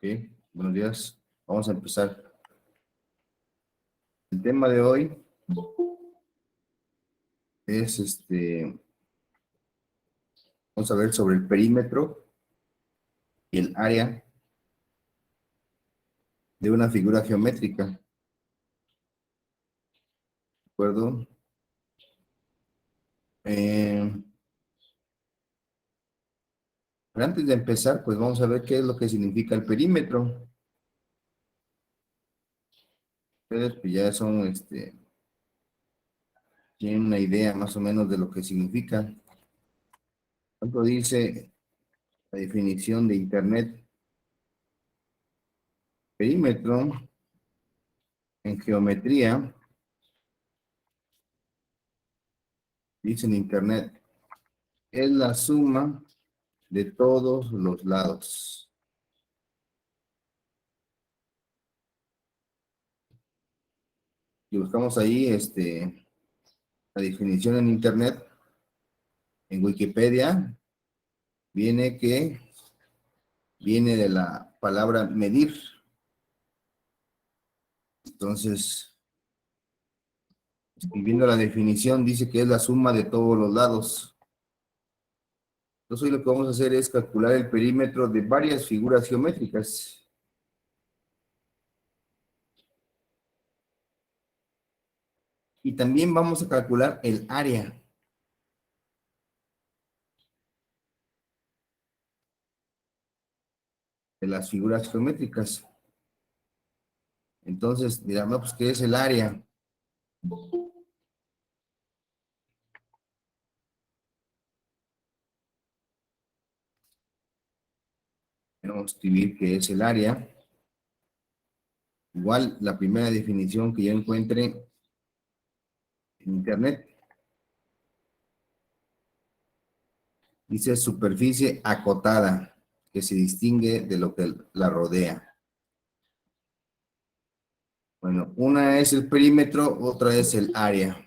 Ok, buenos días. Vamos a empezar. El tema de hoy es vamos a ver sobre el perímetro y el área de una figura geométrica. ¿De acuerdo? Pero antes de empezar, pues vamos a ver qué es lo que significa el perímetro. Ustedes pues ya son, tienen una idea más o menos de lo que significa. Por ejemplo, dice la definición de Internet. Perímetro en geometría, dice en Internet, es la suma de todos los lados. Y buscamos ahí la definición en Internet, en Wikipedia, viene de la palabra medir. Entonces, escribiendo la definición, dice que es la suma de todos los lados. Entonces, hoy lo que vamos a hacer es calcular el perímetro de varias figuras geométricas. Y también vamos a calcular el área de las figuras geométricas. Entonces, digamos, pues, ¿qué es el área? Vamos a escribir qué es el área. Igual, la primera definición que yo encuentre en Internet dice superficie acotada, que se distingue de lo que la rodea. Bueno, una es el perímetro, otra es el área.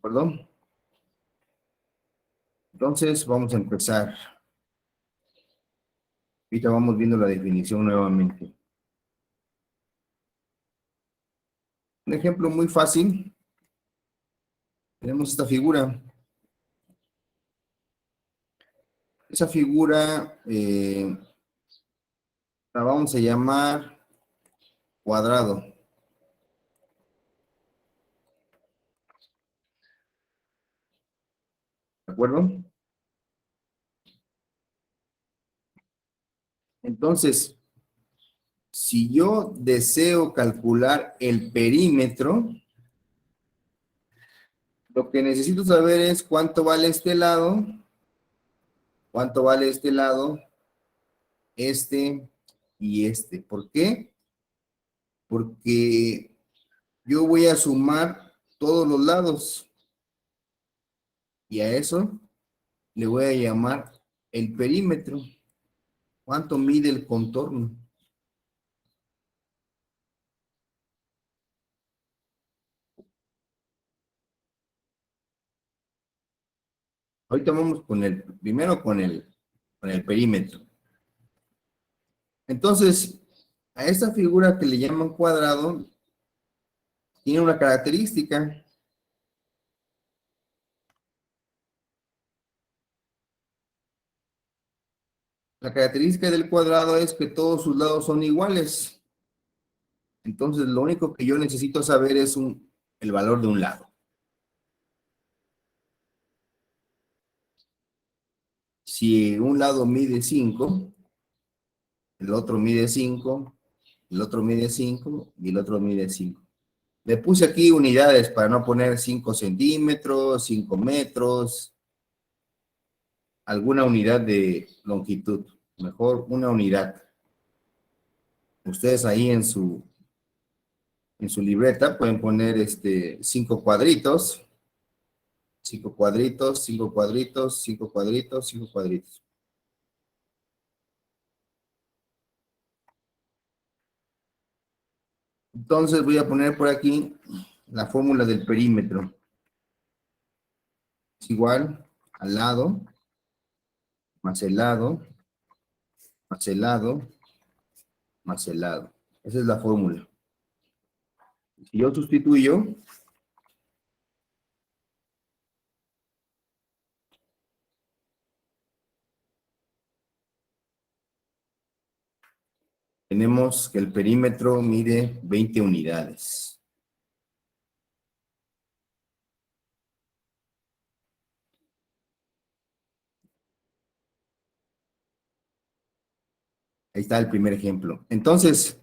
¿Perdón? Entonces, vamos a empezar. Ahorita vamos viendo la definición nuevamente. Un ejemplo muy fácil. Tenemos esta figura. Esa figura la vamos a llamar cuadrado. ¿De acuerdo? Entonces, si yo deseo calcular el perímetro, lo que necesito saber es cuánto vale este lado, cuánto vale este lado, este y este. ¿Por qué? Porque yo voy a sumar todos los lados y a eso le voy a llamar el perímetro. ¿Cuánto mide el contorno? Ahorita vamos primero con el perímetro. Entonces, a esta figura que le llaman cuadrado, tiene una característica. La característica del cuadrado es que todos sus lados son iguales. Entonces, lo único que yo necesito saber es el valor de un lado. Si un lado mide 5, el otro mide 5, el otro mide 5 y el otro mide 5. Le puse aquí unidades para no poner 5 centímetros, 5 metros, alguna unidad de longitud. Mejor una unidad. Ustedes ahí en su libreta pueden poner 5 cuadritos 5 cuadritos, 5 cuadritos, 5 cuadritos, 5 cuadritos. Entonces voy a poner por aquí la fórmula del perímetro. Es igual al lado, más el lado, más el lado, más el lado. Esa es la fórmula. Si yo sustituyo, tenemos que el perímetro mide 20 unidades. Ahí está el primer ejemplo. Entonces,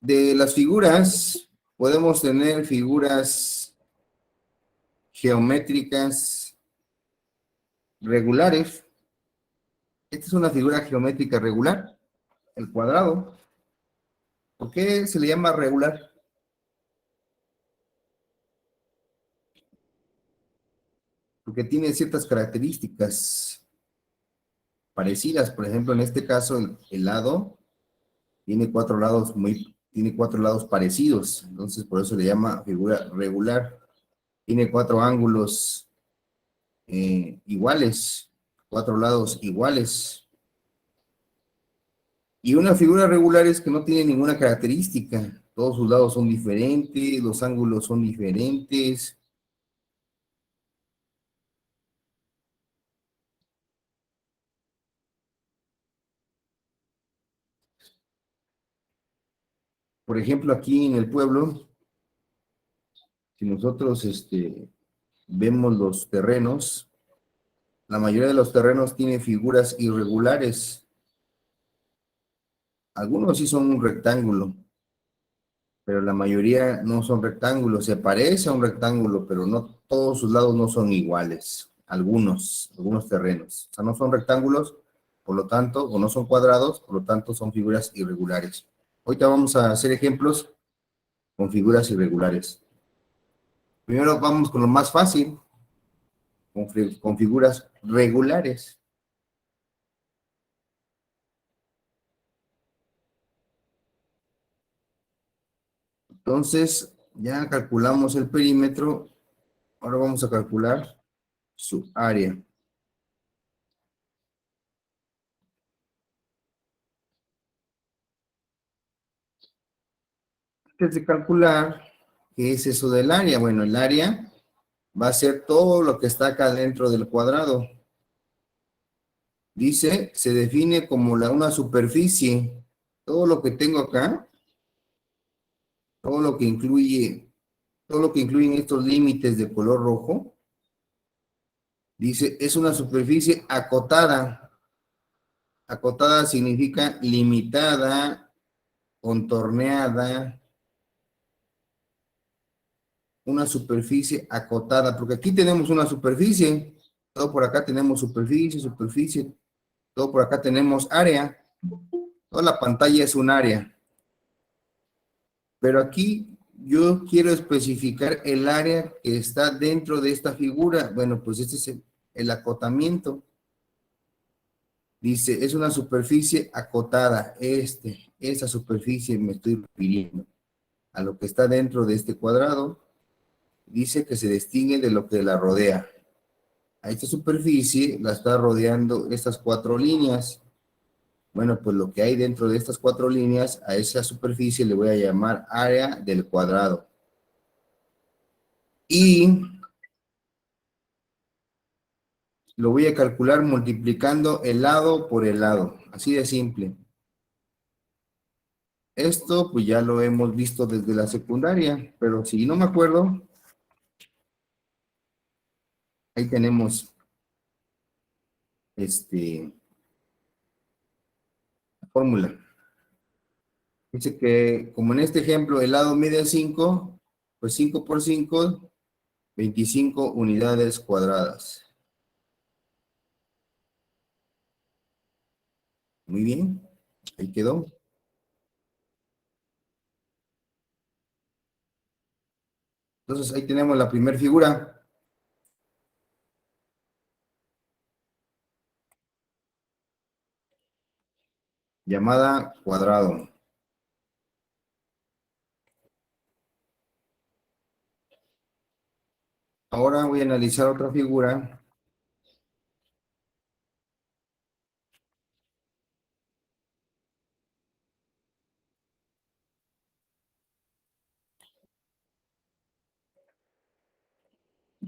de las figuras, podemos tener figuras geométricas regulares. Esta es una figura geométrica regular, el cuadrado. ¿Por qué se le llama regular? Porque tiene ciertas características parecidas. Por ejemplo, en este caso, el lado tiene cuatro lados parecidos. Entonces, por eso le llama figura regular. Tiene cuatro ángulos iguales, cuatro lados iguales. Y una figura regular es que no tiene ninguna característica. Todos sus lados son diferentes, los ángulos son diferentes. Por ejemplo, aquí en el pueblo, si nosotros vemos los terrenos, la mayoría de los terrenos tienen figuras irregulares. Algunos sí son un rectángulo, pero la mayoría no son rectángulos. Se parece a un rectángulo, pero no todos sus lados no son iguales. Algunos terrenos. O sea, no son rectángulos, por lo tanto, o no son cuadrados, por lo tanto son figuras irregulares. Ahorita vamos a hacer ejemplos con figuras irregulares. Primero vamos con lo más fácil, con figuras regulares. Entonces, ya calculamos el perímetro. Ahora vamos a calcular su área. Antes de calcular, ¿qué es eso del área? Bueno, el área va a ser todo lo que está acá dentro del cuadrado. Dice, se define como una superficie. Todo lo que tengo acá, todo lo que incluye, todo lo que incluyen estos límites de color rojo, dice, es una superficie acotada. Acotada significa limitada, contorneada, una superficie acotada, porque aquí tenemos una superficie, todo por acá tenemos superficie, todo por acá tenemos área, toda la pantalla es un área, pero aquí yo quiero especificar el área que está dentro de esta figura. Bueno, pues este es el acotamiento. Dice, es una superficie acotada, esa superficie me estoy refiriendo a lo que está dentro de este cuadrado. Dice que se distingue de lo que la rodea. A esta superficie la está rodeando estas cuatro líneas. Bueno, pues lo que hay dentro de estas cuatro líneas, a esa superficie le voy a llamar área del cuadrado. Y lo voy a calcular multiplicando el lado por el lado. Así de simple. Esto pues ya lo hemos visto desde la secundaria, pero si no me acuerdo, ahí tenemos la fórmula. Dice que como en este ejemplo el lado mide 5, pues 5 por 5, 25 unidades cuadradas. Muy bien, ahí quedó. Entonces ahí tenemos la primera figura, llamada cuadrado. Ahora voy a analizar otra figura,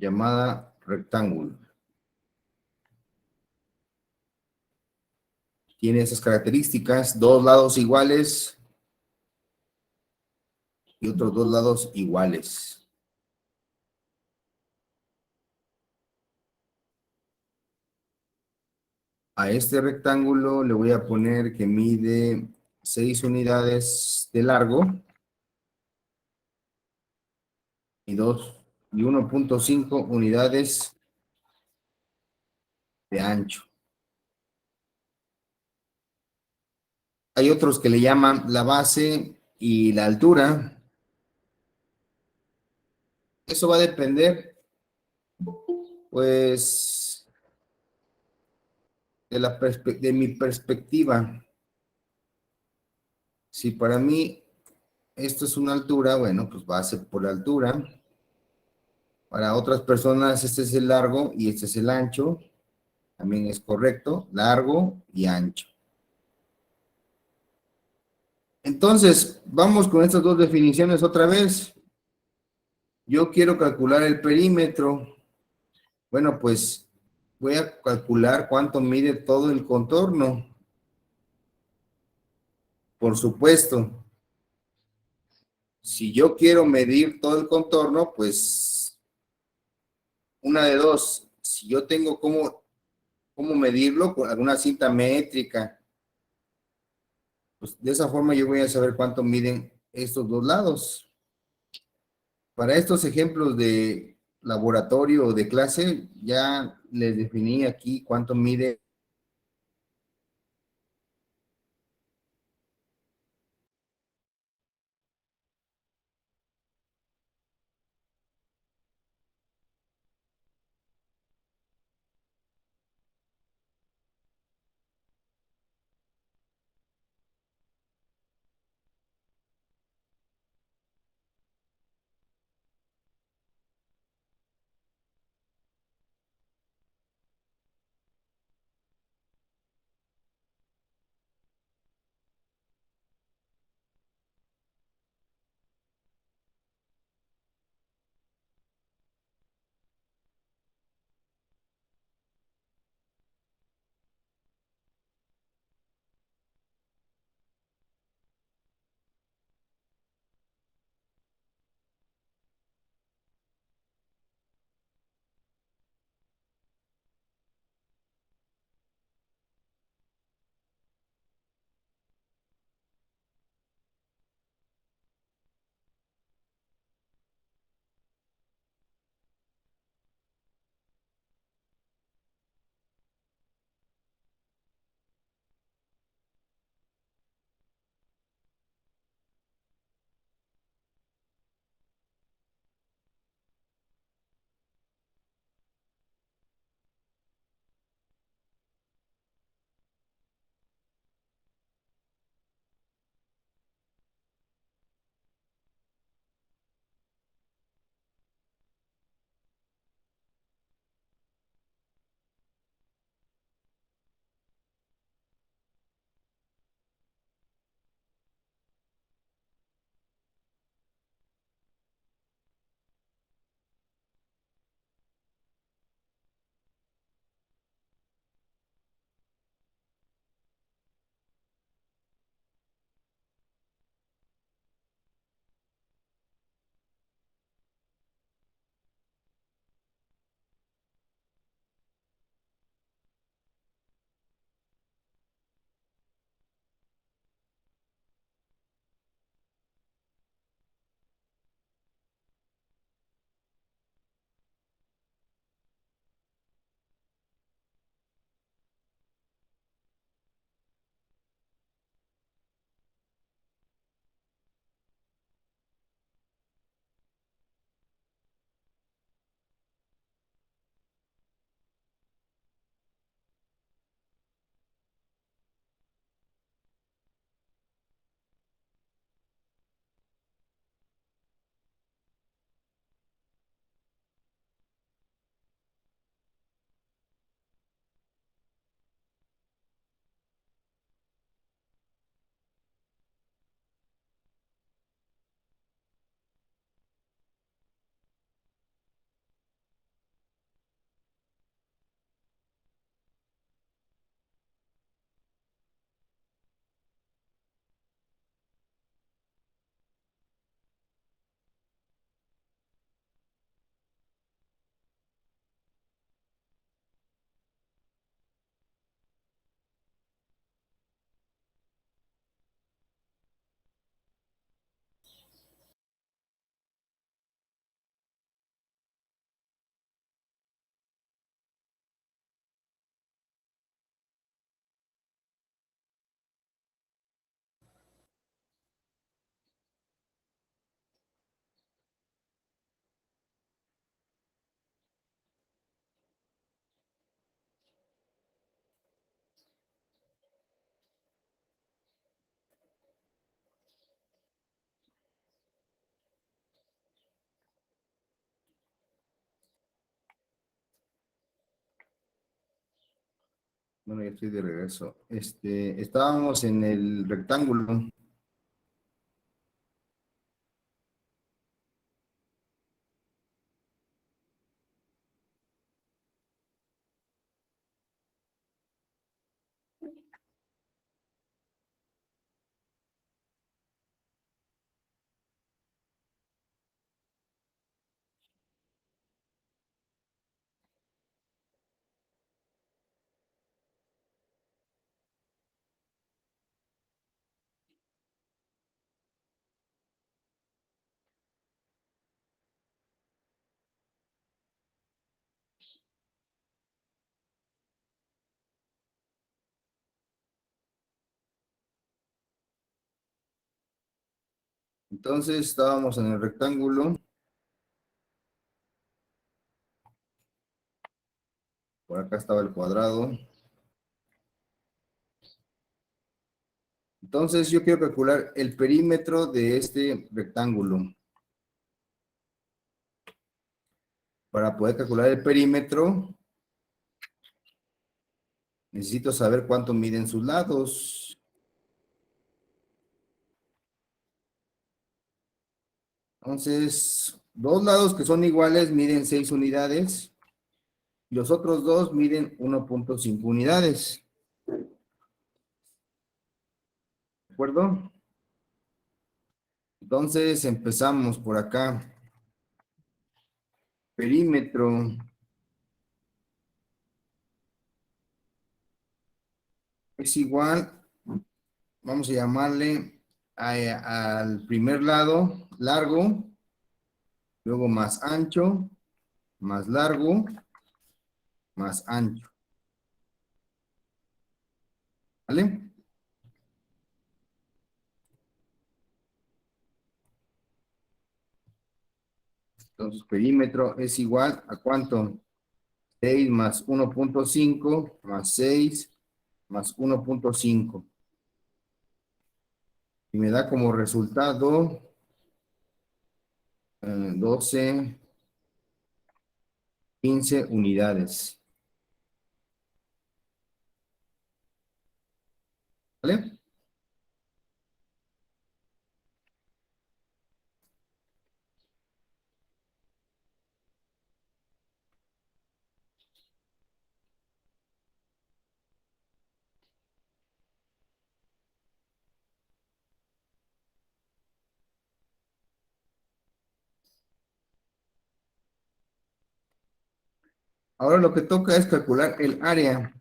llamada rectángulo. Tiene esas características, dos lados iguales y otros dos lados iguales. A este rectángulo le voy a poner que mide 6 unidades de largo y 1.5 unidades de ancho. Hay otros que le llaman la base y la altura. Eso va a depender, pues, de mi perspectiva. Si para mí esto es una altura, bueno, pues base por la altura. Para otras personas este es el largo y este es el ancho. También es correcto, largo y ancho. Entonces, vamos con estas dos definiciones otra vez. Yo quiero calcular el perímetro. Bueno, pues voy a calcular cuánto mide todo el contorno. Por supuesto, si yo quiero medir todo el contorno, pues una de dos. Si yo tengo cómo medirlo con alguna cinta métrica, pues de esa forma yo voy a saber cuánto miden estos dos lados. Para estos ejemplos de laboratorio o de clase, ya les definí aquí cuánto mide Bueno, ya estoy de regreso. Estábamos en el rectángulo. Entonces estábamos en el rectángulo. Por acá estaba el cuadrado. Entonces yo quiero calcular el perímetro de este rectángulo. Para poder calcular el perímetro, necesito saber cuánto miden sus lados. Entonces, dos lados que son iguales miden 6 unidades. Y los otros dos miden 1.5 unidades. ¿De acuerdo? Entonces empezamos por acá. Perímetro es igual, vamos a llamarle al primer lado largo, luego más ancho, más largo, más ancho. ¿Vale? Entonces, perímetro es igual a ¿cuánto? 6 más 1.5 más 6 más 1.5. Y me da como resultado 12, 15 unidades. ¿Vale? Ahora lo que toca es calcular el área.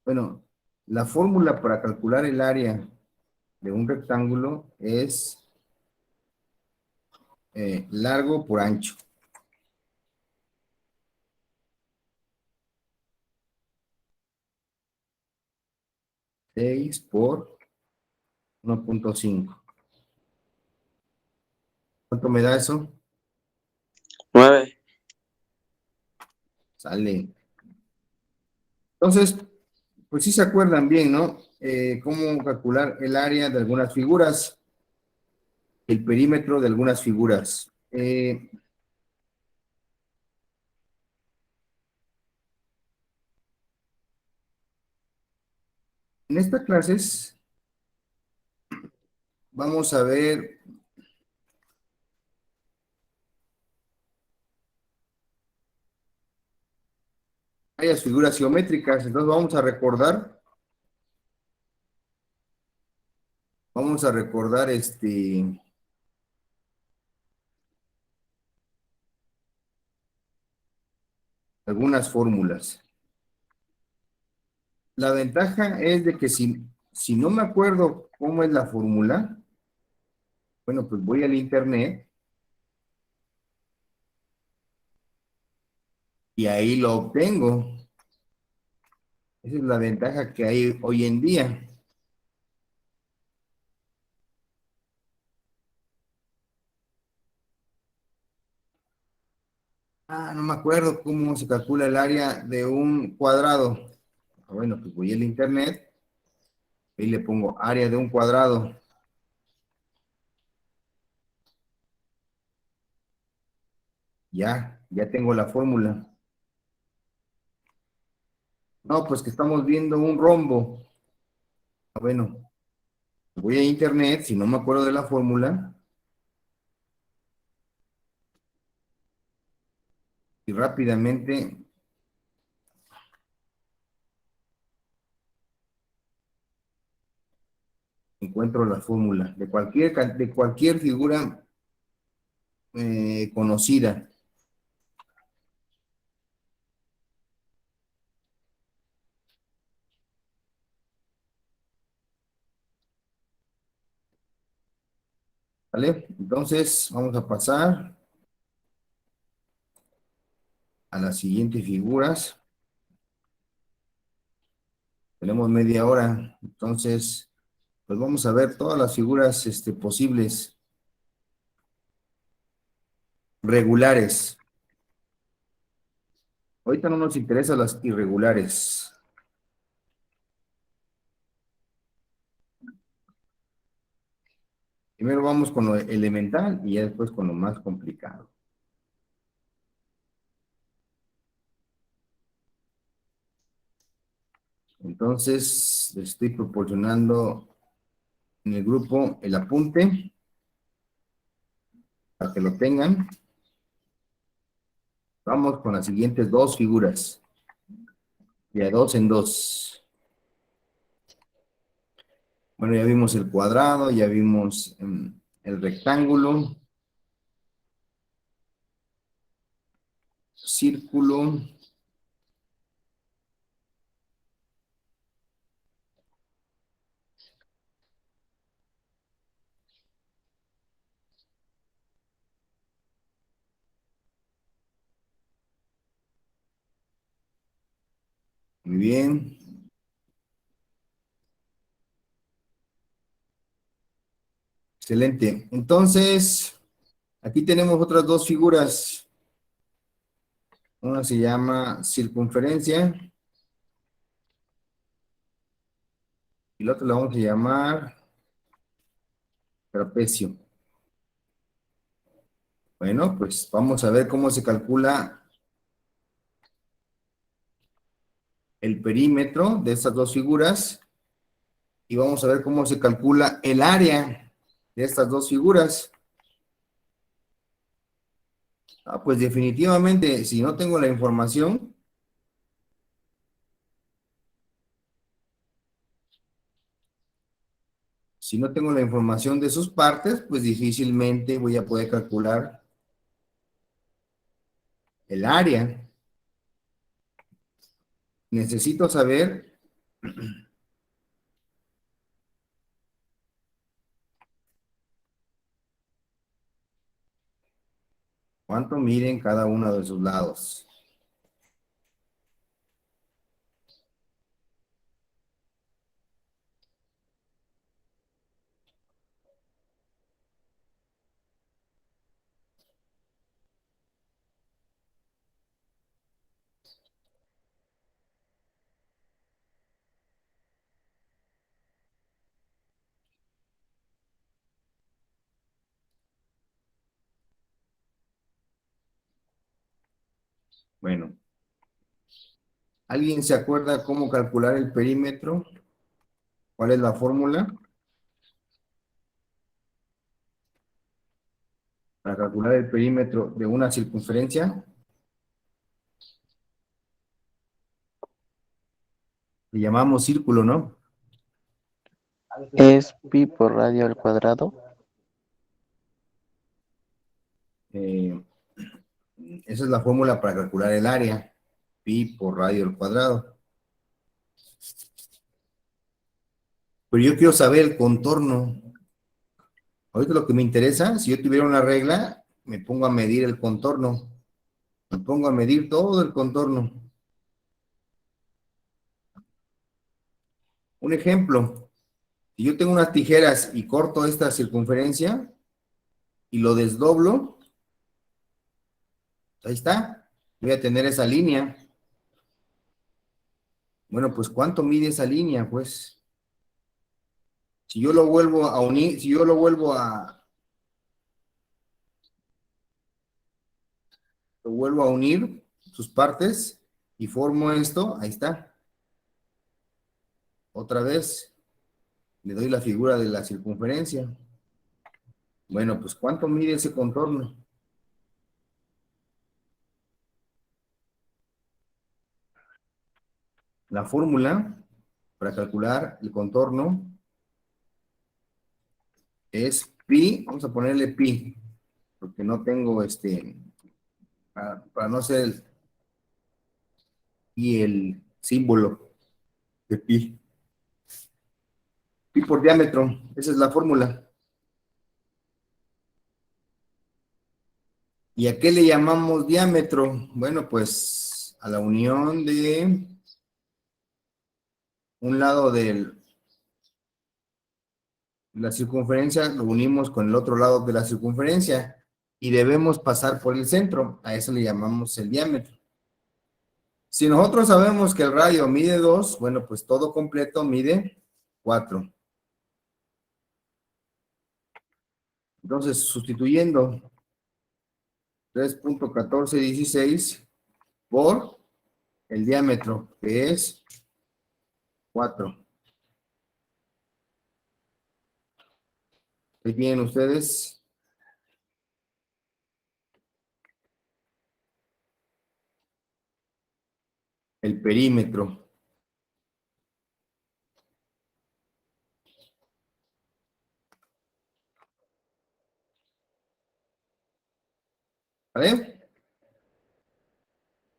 Bueno, la fórmula para calcular el área de un rectángulo es largo por ancho. 6 por 1.5. ¿Cuánto me da eso? 9. Sale. Entonces, pues sí se acuerdan bien, ¿no? Cómo calcular el área de algunas figuras, el perímetro de algunas figuras. En estas clases vamos a ver varias figuras geométricas, entonces vamos a recordar algunas fórmulas. La ventaja es de que si no me acuerdo cómo es la fórmula, bueno, pues voy al internet y ahí lo obtengo. Esa es la ventaja que hay hoy en día. Ah, no me acuerdo cómo se calcula el área de un cuadrado. Bueno, pues voy al internet y le pongo área de un cuadrado. Ya tengo la fórmula. No, pues que estamos viendo un rombo. Bueno, voy a internet, si no me acuerdo de la fórmula, y rápidamente encuentro la fórmula de cualquier figura conocida. ¿Vale? Entonces, vamos a pasar a las siguientes figuras. Tenemos media hora, entonces, pues vamos a ver todas las figuras posibles regulares. Ahorita no nos interesan las irregulares. Primero vamos con lo elemental y ya después con lo más complicado. Entonces, les estoy proporcionando en el grupo el apunte para que lo tengan. Vamos con las siguientes dos figuras, de dos en dos. Bueno, ya vimos el cuadrado, ya vimos el rectángulo, círculo, muy bien. Excelente. Entonces, aquí tenemos otras dos figuras. Una se llama circunferencia y la otra la vamos a llamar trapecio. Bueno, pues vamos a ver cómo se calcula el perímetro de estas dos figuras y vamos a ver cómo se calcula el área de estas dos figuras. Pues definitivamente, si no tengo la información, de sus partes, pues difícilmente voy a poder calcular el área. Necesito saber cuánto miden cada uno de sus lados. Bueno, ¿alguien se acuerda cómo calcular el perímetro? ¿Cuál es la fórmula para calcular el perímetro de una circunferencia? Le llamamos círculo, ¿no? Es pi por radio al cuadrado. Eh, Esa es la fórmula para calcular el área, pi por radio al cuadrado. Pero yo quiero saber el contorno. Ahorita lo que me interesa, si yo tuviera una regla, me pongo a medir el contorno. Me pongo a medir todo el contorno. Un ejemplo, si yo tengo unas tijeras y corto esta circunferencia y lo desdoblo, ahí está, voy a tener esa línea. Bueno, pues ¿cuánto mide esa línea? Pues si yo lo vuelvo a unir, si yo lo vuelvo a unir sus partes y formo esto, ahí está. Otra vez, le doy la figura de la circunferencia. Bueno, pues ¿cuánto mide ese contorno? La fórmula para calcular el contorno es pi, vamos a ponerle pi, porque no tengo para no ser el símbolo de pi. Pi por diámetro, esa es la fórmula. ¿Y a qué le llamamos diámetro? Bueno, pues a la unión de un lado de la circunferencia, lo unimos con el otro lado de la circunferencia y debemos pasar por el centro. A eso le llamamos el diámetro. Si nosotros sabemos que el radio mide 2, bueno, pues todo completo mide 4. Entonces, sustituyendo 3.1416 por el diámetro, que es 4. Ahí tienen ustedes el perímetro. ¿Vale?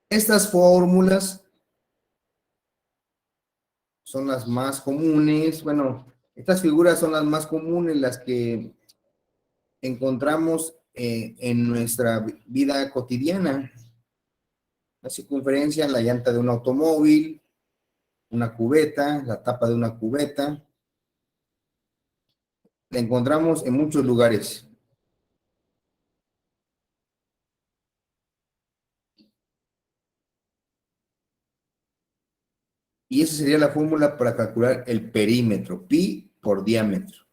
Estas fórmulas son las más comunes. Bueno, estas figuras son las más comunes, las que encontramos en nuestra vida cotidiana. La circunferencia, la llanta de un automóvil, una cubeta, la tapa de una cubeta. La encontramos en muchos lugares. Y esa sería la fórmula para calcular el perímetro, pi por diámetro.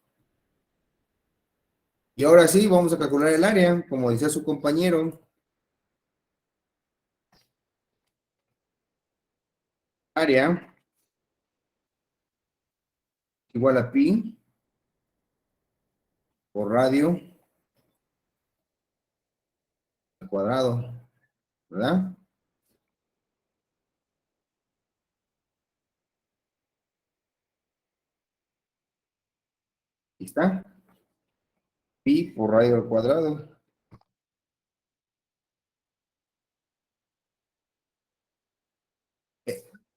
Y ahora sí, vamos a calcular el área, como decía su compañero. Área igual a pi por radio al cuadrado, ¿verdad? Ahí está. Pi por radio al cuadrado.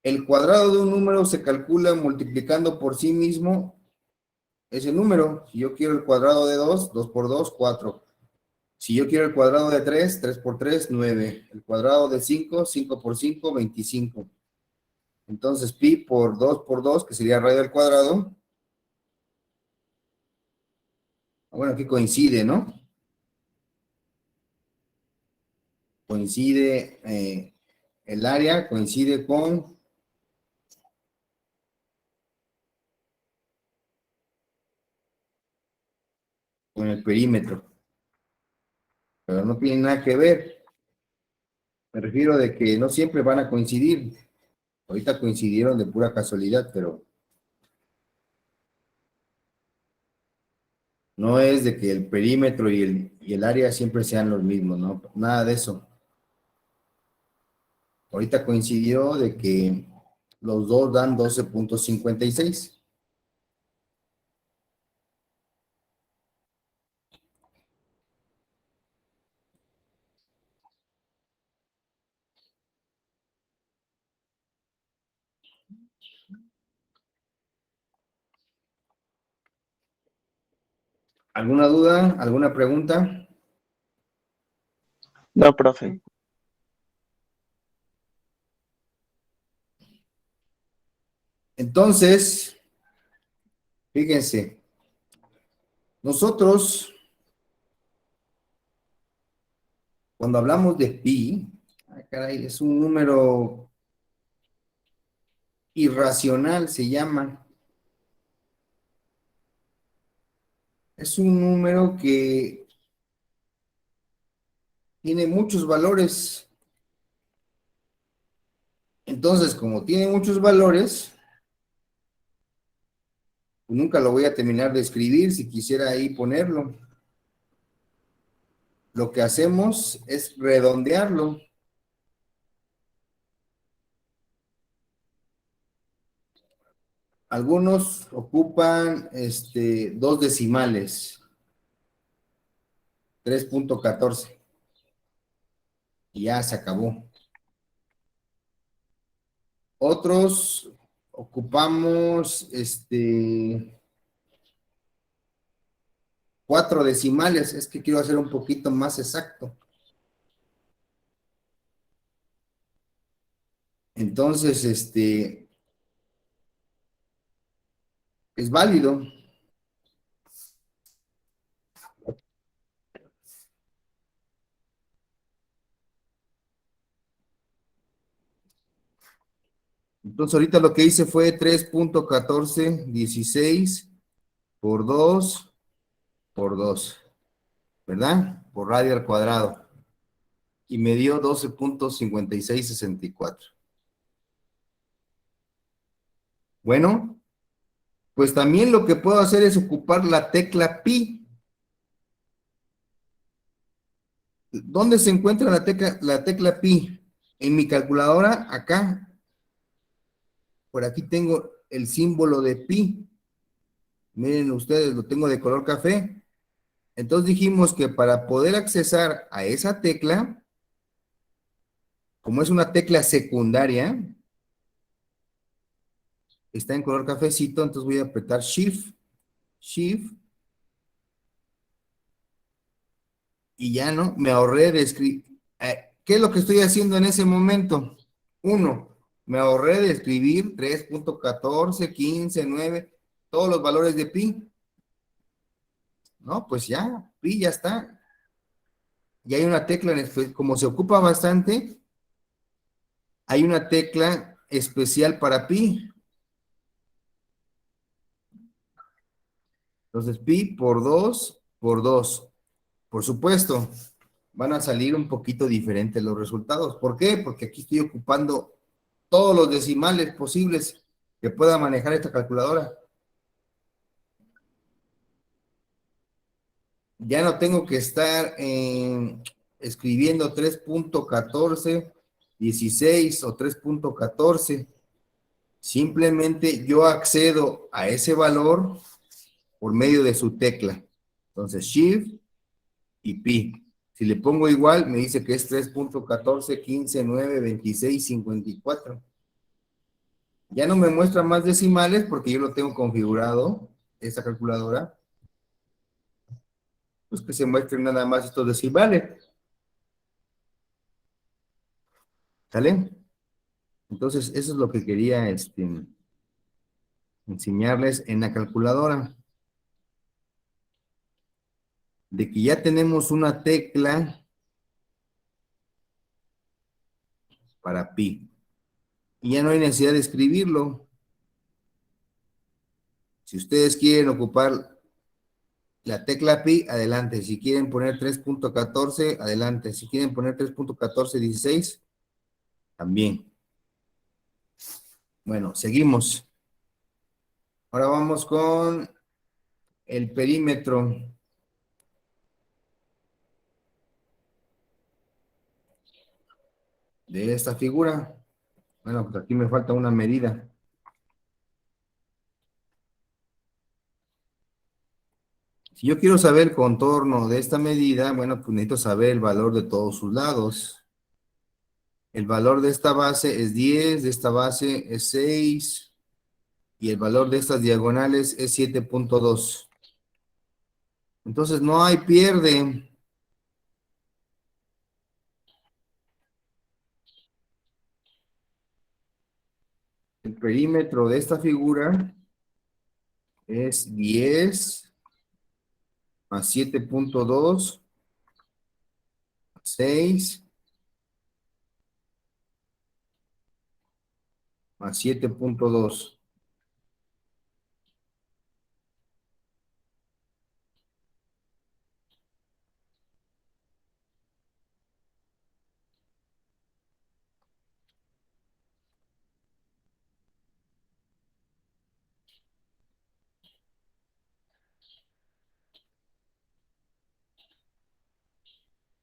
El cuadrado de un número se calcula multiplicando por sí mismo ese número. Si yo quiero el cuadrado de 2, 2 por 2, 4. Si yo quiero el cuadrado de 3, 3 por 3, 9. El cuadrado de 5, 5 por 5, 25. Entonces, pi por 2, que sería radio al cuadrado. Bueno, aquí coincide, ¿no? Coincide el área, coincide con el perímetro. Pero no tiene nada que ver. Me refiero de que no siempre van a coincidir. Ahorita coincidieron de pura casualidad, pero no es de que el perímetro y el área siempre sean los mismos, ¿no? Nada de eso. Ahorita coincidió de que los dos dan 12.56. ¿Alguna duda? ¿Alguna pregunta? No, profe. Entonces, fíjense, nosotros, cuando hablamos de pi, caray, es un número irracional, se llama. Es un número que tiene muchos valores. Entonces, como tiene muchos valores, Nunca lo voy a terminar de escribir si quisiera ahí ponerlo. Lo que hacemos es redondearlo. Algunos ocupan dos decimales, 3.14, y ya se acabó. Otros ocupamos 4 decimales, es que quiero hacer un poquito más exacto. Entonces, es válido. Entonces, ahorita lo que hice fue 3.1416 por 2 por 2, ¿verdad? Por radio al cuadrado. Y me dio 12.5664. Bueno, pues también lo que puedo hacer es ocupar la tecla pi. ¿Dónde se encuentra la tecla pi? En mi calculadora, acá. Por aquí tengo el símbolo de pi. Miren ustedes, lo tengo de color café. Entonces dijimos que para poder accesar a esa tecla, como es una tecla secundaria, está en color cafecito, entonces voy a apretar Shift, Shift, y ya no, me ahorré de escribir. ¿Qué es lo que estoy haciendo en ese momento? Uno, me ahorré de escribir 3.14, 15, 9, todos los valores de pi. No, pues ya, pi ya está. Y hay una tecla, como se ocupa bastante, hay una tecla especial para pi. Entonces, pi por 2 por 2. Por supuesto, van a salir un poquito diferentes los resultados. ¿Por qué? Porque aquí estoy ocupando todos los decimales posibles que pueda manejar esta calculadora. Ya no tengo que estar escribiendo 3.14, 16 o 3.14. Simplemente yo accedo a ese valor por medio de su tecla. Entonces, Shift y Pi. Si le pongo igual, me dice que es 3.14, 15, 9, 26, 54. Ya no me muestra más decimales porque yo lo tengo configurado, esta calculadora. Pues que se muestren nada más estos decimales. ¿Sale? Entonces, eso es lo que quería enseñarles en la calculadora. De que ya tenemos una tecla para pi. Y ya no hay necesidad de escribirlo. Si ustedes quieren ocupar la tecla pi, adelante. Si quieren poner 3.14, adelante. Si quieren poner 3.1416, también. Bueno, seguimos. Ahora vamos con el perímetro de esta figura. Bueno, pues aquí me falta una medida. Si yo quiero saber el contorno de esta medida, bueno, pues necesito saber el valor de todos sus lados. El valor de esta base es 10, de esta base es 6, y el valor de estas diagonales es 7.2. Entonces no hay pierde. El perímetro de esta figura es 10 más 7.2, 6 más 7.2.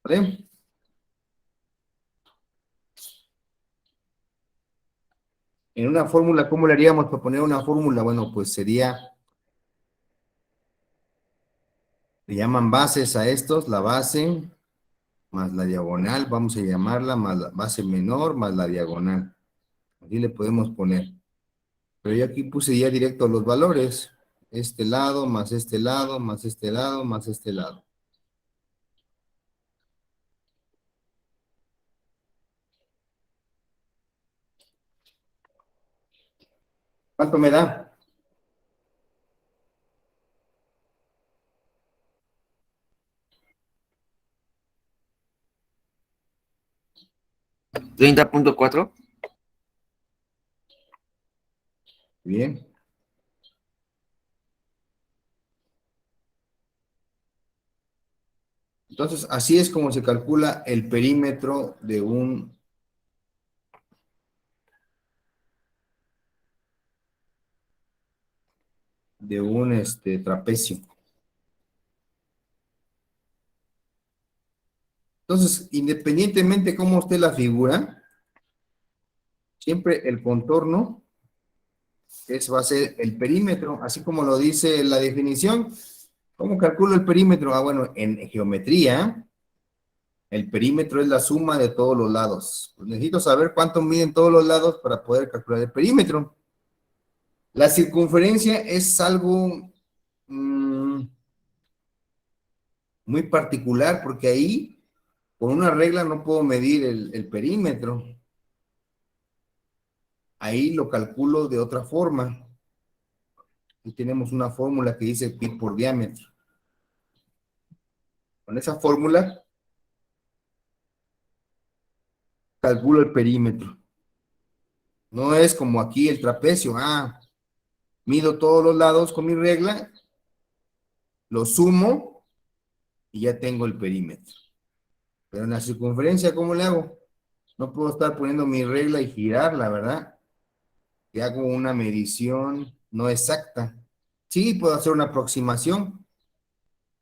¿Vale? En una fórmula, ¿cómo le haríamos para poner una fórmula? Bueno, pues sería, le llaman bases a estos, la base más la diagonal, vamos a llamarla, más la base menor, más la diagonal. Así le podemos poner. Pero yo aquí puse ya directo los valores. Este lado, más este lado, más este lado, más este lado. ¿Cuánto me da? 30.4. Bien. Entonces, así es como se calcula el perímetro de un trapecio. Entonces, independientemente cómo esté la figura, siempre el contorno va a ser el perímetro, así como lo dice la definición. ¿Cómo calculo el perímetro? Ah, bueno, en geometría, el perímetro es la suma de todos los lados. Pues necesito saber cuánto miden todos los lados para poder calcular el perímetro. La circunferencia es algo muy particular porque ahí, con una regla, no puedo medir el perímetro. Ahí lo calculo de otra forma. Y tenemos una fórmula que dice pi por diámetro. Con esa fórmula calculo el perímetro. No es como aquí el trapecio. Mido todos los lados con mi regla, lo sumo y ya tengo el perímetro. Pero en la circunferencia, ¿cómo le hago? No puedo estar poniendo mi regla y girarla, ¿verdad? Que hago una medición no exacta. Sí, puedo hacer una aproximación.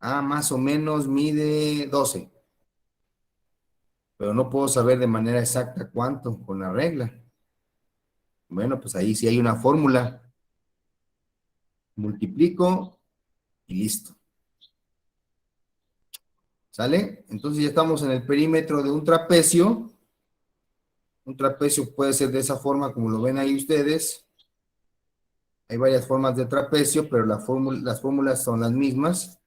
Más o menos mide 12. Pero no puedo saber de manera exacta cuánto con la regla. Bueno, pues ahí sí hay una fórmula. Multiplico y listo. ¿Sale? Entonces ya estamos en el perímetro de un trapecio. Un trapecio puede ser de esa forma como lo ven ahí ustedes. Hay varias formas de trapecio, pero las fórmulas son las mismas.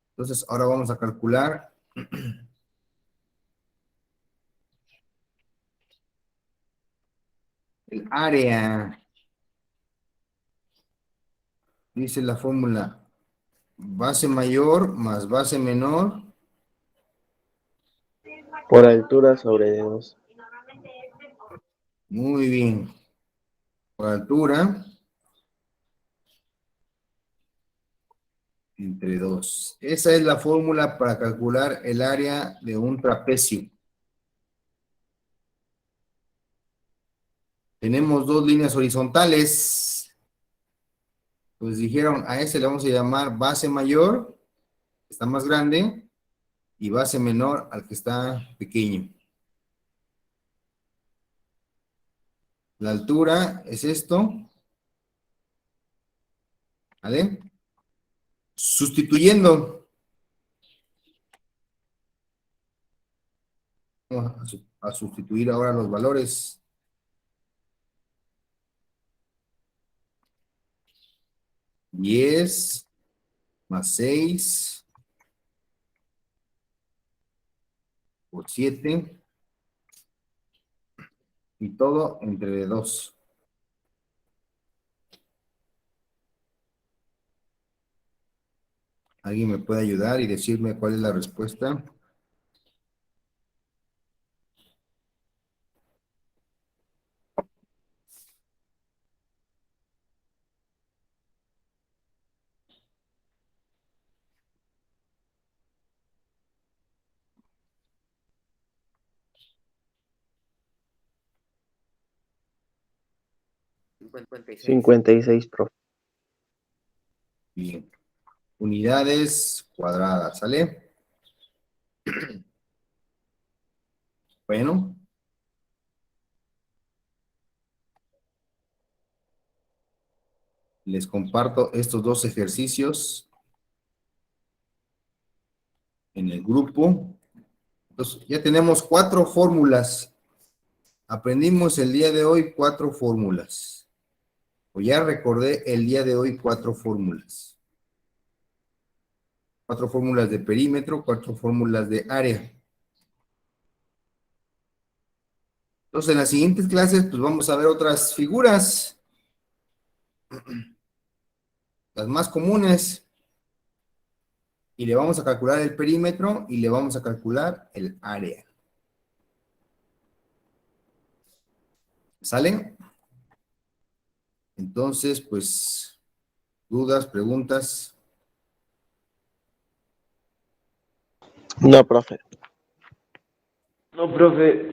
Entonces ahora vamos a calcular el área. Dice la fórmula base mayor más base menor. Por altura sobre 2. Muy bien. Por altura entre 2. Esa es la fórmula para calcular el área de un trapecio. Tenemos dos líneas horizontales. Pues dijeron, a ese le vamos a llamar base mayor, que está más grande, y base menor al que está pequeño. La altura es esto. ¿Vale? Sustituyendo. Vamos a sustituir ahora los valores. 10 más 6 por 7 y todo entre 2. ¿Alguien me puede ayudar y decirme cuál es la respuesta? Cincuenta y seis. 56, profe. Bien. Unidades cuadradas, ¿sale? Bueno. Les comparto estos dos ejercicios en el grupo. Entonces, ya tenemos 4 fórmulas. Aprendimos el día de hoy 4 fórmulas. O ya recordé el día de hoy 4 fórmulas. 4 fórmulas de perímetro, 4 fórmulas de área. Entonces, en las siguientes clases, pues vamos a ver otras figuras. Las más comunes. Y le vamos a calcular el perímetro y le vamos a calcular el área. ¿Sale? Entonces, pues, dudas, preguntas. No, profe. No, profe.